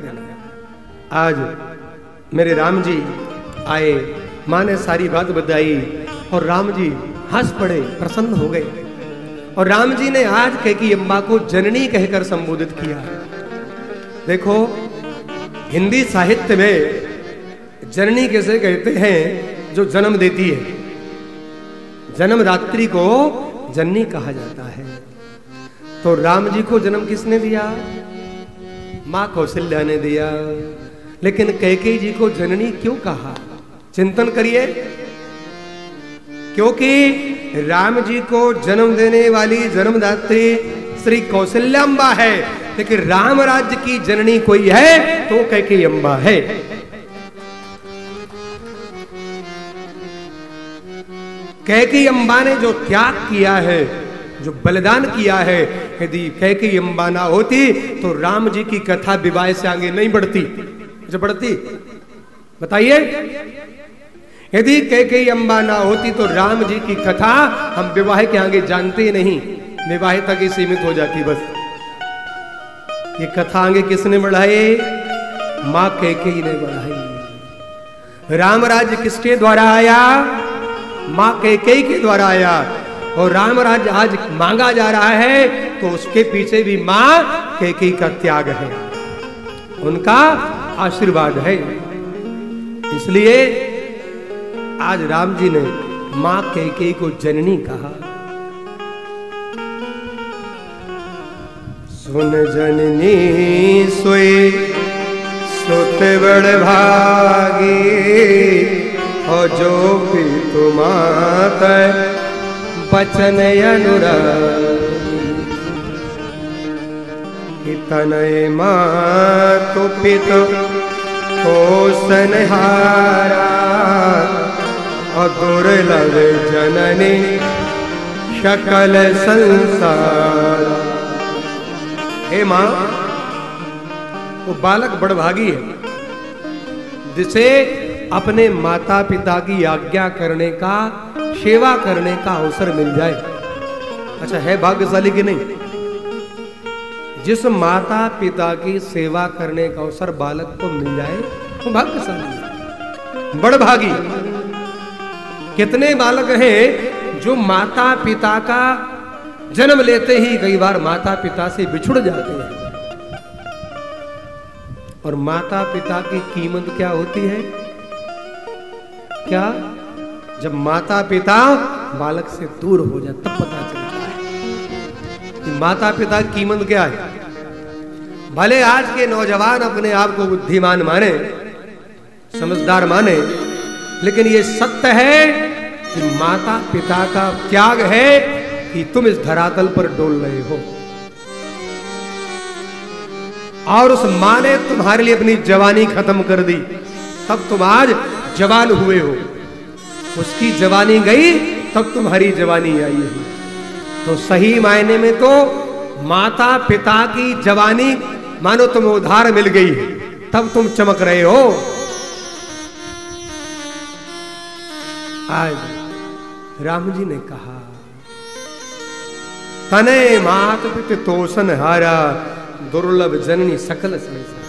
देना। आज मेरे राम जी आए, माँ ने सारी बात बताई और राम जी हंस पड़े, प्रसन्न हो गए। और राम जी ने आज कैकेयी अम्बा को जननी कहकर संबोधित किया। देखो हिंदी साहित्य में जननी कैसे कहते हैं? जो जन्म देती है, जन्मदात्री को जननी कहा जाता है। तो राम जी को जन्म किसने दिया? मां कौशल्या ने दिया। लेकिन कैकेयी जी को जननी क्यों कहा? चिंतन करिए। क्योंकि राम जी को जन्म देने वाली जन्मदात्री श्री कौशल्याम्बा है, लेकिन राम राज्य की जननी कोई है तो कैकेयी अम्बा है। कैकेयी अम्बा ने जो त्याग किया है, जो बलिदान किया है, यदि कैकेयी अम्बा ना होती तो राम जी की कथा विवाह से आगे नहीं बढ़ती। जो बढ़ती बताइए, यदि कैकेयी अम्बा ना होती तो राम जी की कथा हम विवाह के आगे जानते ही नहीं, विवाह तक ही सीमित हो जाती। बस ये कथा आगे किसने बढ़ाई? मां कैकेयी ने बढ़ाई। राम राज्य किसके द्वारा आया? मां कैकेयी के द्वारा आया। और राम राज्य आज मांगा जा रहा है तो उसके पीछे भी मां कैकेयी का त्याग है, उनका आशीर्वाद है। इसलिए आज राम जी ने मां कैकेयी को जननी कहा। सुन जननी सोई सुत बड़ भागी, और जो भी तुमात बचन अनुरागी। तनय मातु पितु पोषणहारा, और दुर्लभ जननी सकल संसार। हे मां, वो बालक बड़भागी है जिसे अपने माता पिता की आज्ञा करने का, सेवा करने का अवसर मिल जाए। अच्छा, है भाग्यशाली कि नहीं? जिस माता पिता की सेवा करने का अवसर बालक को मिल जाए वो भाग्यशाली, बड़भागी। कितने बालक हैं जो माता पिता का जन्म लेते ही कई बार माता पिता से बिछुड़ जाते हैं। और माता पिता की कीमत क्या होती है? क्या? जब माता पिता बालक से दूर हो जाए तब पता चलता है कि माता पिता की कीमत क्या है। भले आज के नौजवान अपने आप को बुद्धिमान माने, समझदार माने, लेकिन ये सत्य है कि माता पिता का त्याग है कि तुम इस धरातल पर डोल रहे हो। और उस मां ने तुम्हारे लिए अपनी जवानी खत्म कर दी, तब तुम आज जवान हुए हो। उसकी जवानी गई तब तुम्हारी जवानी आई है। तो सही मायने में तो माता पिता की जवानी मानो तुम्हें उधार मिल गई है, तब तुम चमक रहे हो। आज राम जी ने कहा, तने मात पित तोषण हारा, दुर्लभ जननी सकल संसार।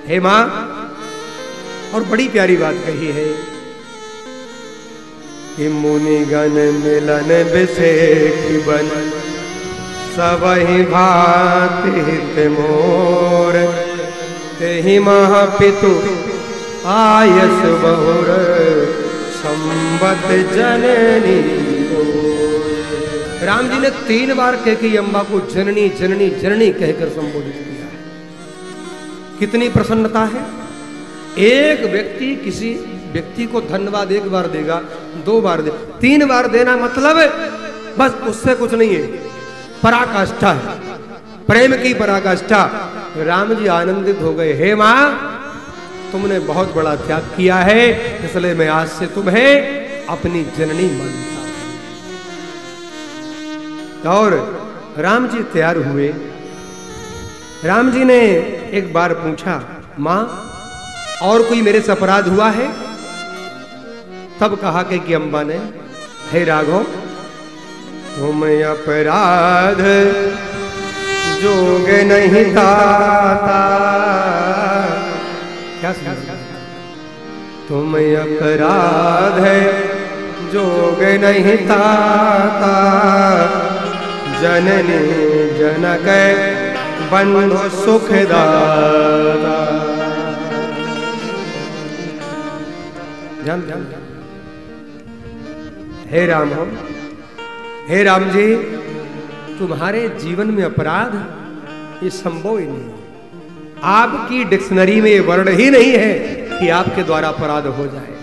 हे मां, और बड़ी प्यारी बात कही है कि मुनि गण मिलन बिसेखि बन, सबहि भांति हित मोर, तेहि महापितु आयस बहुर, संबत जननी। राम जी ने 3 बार कैकेयी अम्बा को जननी जननी जननी कहकर संबोधित किया है। कितनी प्रसन्नता है। एक व्यक्ति किसी व्यक्ति को धन्यवाद 1 बार देगा, 2 बार दे, 3 बार देना मतलब बस उससे कुछ नहीं है, पराकाष्ठा है, प्रेम की पराकाष्ठा। राम जी आनंदित हो गए। हे मां, तुमने बहुत बड़ा त्याग किया है, इसलिए मैं आज से तुम्हें अपनी जननी मानता हूं। और राम जी तैयार हुए। राम जी ने एक बार पूछा, मां और कोई मेरे से अपराध हुआ है? तब कहा कि अम्बा ने, हे राघव, तुम अपराध जोग नहीं ताता। क्या तुम अपराध है जोग नहीं ताता, जननी जनक बंधु सुखदाता। ध्यान ध्यान। हे राम हो, हे राम जी, तुम्हारे जीवन में अपराध ये संभव ही नहीं। आपकी डिक्शनरी में वर्ण ही नहीं है कि आपके द्वारा अपराध हो जाए।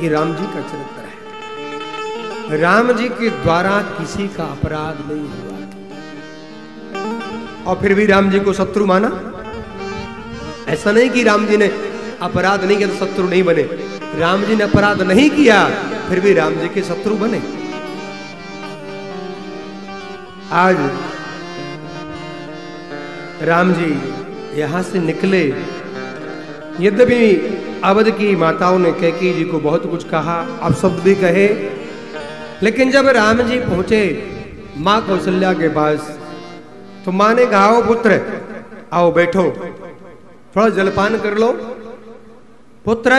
ये राम जी का चरित्र है। राम जी के द्वारा किसी का अपराध नहीं हुआ और फिर भी राम जी को शत्रु माना। ऐसा नहीं कि राम जी ने अपराध नहीं किया तो शत्रु नहीं बने। राम जी ने अपराध नहीं किया फिर भी राम जी के शत्रु बने। आज राम जी यहां से निकले, यद्यपि अवध की माताओं ने कैकेयी जी को बहुत कुछ कहा, अपशब्द भी कहे, लेकिन जब राम जी पहुंचे मां कौशल्या के पास तो मां ने कहा, ओ पुत्र आओ बैठो, थोड़ा जलपान कर लो। पुत्र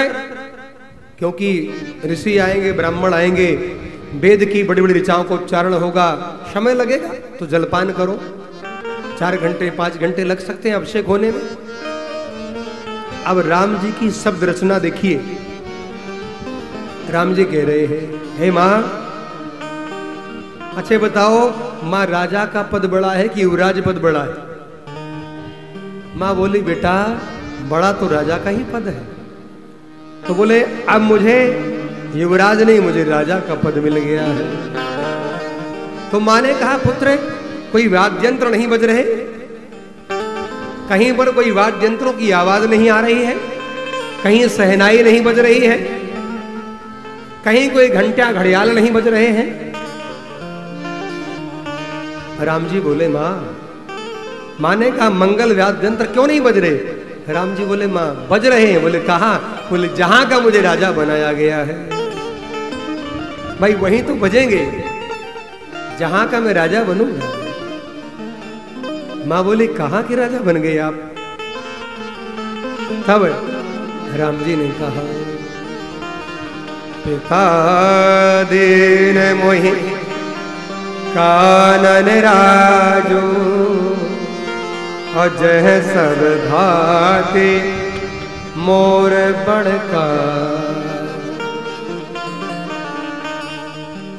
क्योंकि ऋषि आएंगे, ब्राह्मण आएंगे, वेद की बड़ी बड़ी ऋचाओं को उच्चारण होगा, समय लगेगा, तो जलपान करो। 4 घंटे 5 घंटे लग सकते हैं अभिषेक होने में। अब राम जी की शब्द रचना देखिए। राम जी कह रहे हैं, हे मां, अच्छे बताओ मां राजा का पद बड़ा है कि युवराज पद बड़ा है? मां बोली, बेटा बड़ा तो राजा का ही पद है। तो बोले, अब मुझे युवराज नहीं, मुझे राजा का पद मिल गया है। तो मां ने कहा, पुत्र कोई वाद्य यंत्र नहीं बज रहे? कहीं पर कोई वाद्य यंत्रों की आवाज नहीं आ रही है? कहीं सहनाई नहीं बज रही है? कहीं कोई घंटा घड़ियाल नहीं बज रहे हैं? राम जी बोले, मां ने कहा, मंगल वाद्य यंत्र क्यों नहीं बज रहे? राम जी बोले, मां बज रहे हैं। बोले, कहां? बोले, जहां का मुझे राजा बनाया गया है। भाई वहीं तो बजेंगे जहां का मैं राजा बनूंगा। मां बोली, कहां के राजा बन गए आप? तब राम जी ने कहा, पिता दीन मोहि कानन राजो, अजह सब भाते मोर बड़का।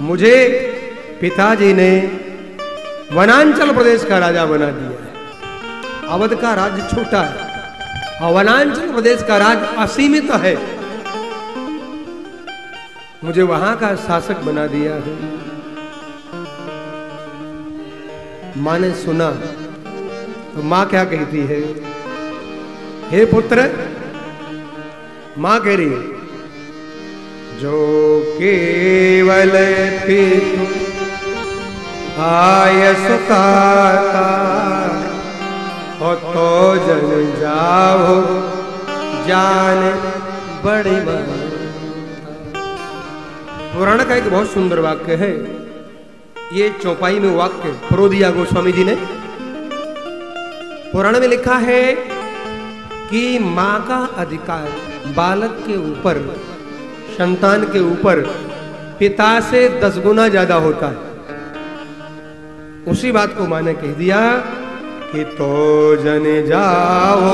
मुझे पिताजी ने वनांचल प्रदेश का राजा बना दिया है। अवध का राज्य छोटा है और वनांचल प्रदेश का राज्य असीमित है। मुझे वहां का शासक बना दिया है। मां ने सुना तो मां क्या कहती है, हे पुत्र, मां कह रही है, जो केवल पितु आय सुखाता, हो तो जन जाओ जान बड़ी मां। पुराण का एक बहुत सुंदर वाक्य है। ये चौपाई में वाक्य परो दिया गोस्वामी जी ने। पुराण में लिखा है कि मां का अधिकार बालक के ऊपर, संतान के ऊपर पिता से 10 गुना ज्यादा होता है। उसी बात को मां ने कह दिया कि तो जन जाओ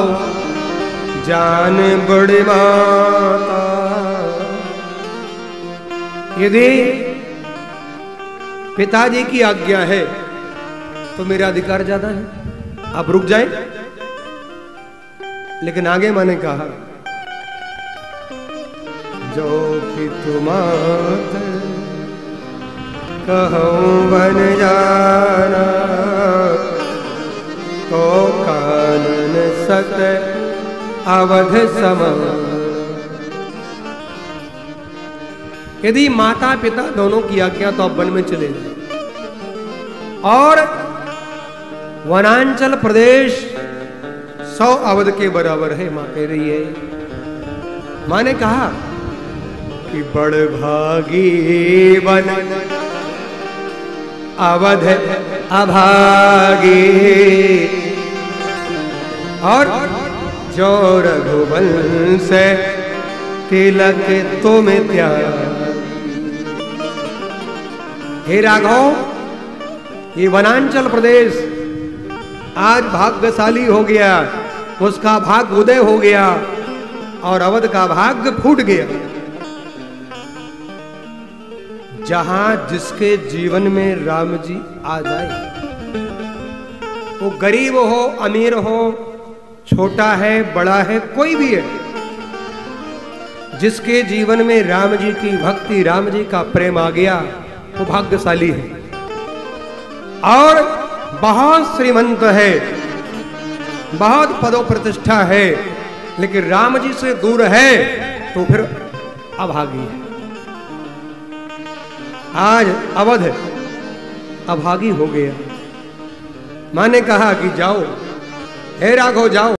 जान बड़ी माता। यदि पिताजी की आज्ञा है तो मेरा अधिकार ज्यादा है, आप रुक जाए। लेकिन आगे मैंने कहा, जो पितु मात कहूं बन जाना, तो कानन सत अवध समान। यदि माता पिता दोनों की आज्ञा तो आप वन में चले जाए। और वनांचल प्रदेश 100 अवध के बराबर है, मां कह रही है। मां ने कहा कि बड़ भागी वन अवध अभागे, और जो रघुवंश तिलक तुम त्याग। हे राघव, ये वनांचल प्रदेश आज भाग्यशाली हो गया, उसका भाग्य उदय हो गया और अवध का भाग्य फूट गया। जहां जिसके जीवन में राम जी आ जाए, वो गरीब हो अमीर हो, छोटा है बड़ा है, कोई भी है, जिसके जीवन में राम जी की भक्ति, राम जी का प्रेम आ गया, वो भाग्यशाली है और बहुत श्रीमंत है, बहुत पदो प्रतिष्ठा है, लेकिन राम जी से दूर है तो फिर अभागी है। आज अवध अभागी हो गया। मां ने कहा कि जाओ, हे राघव जाओ,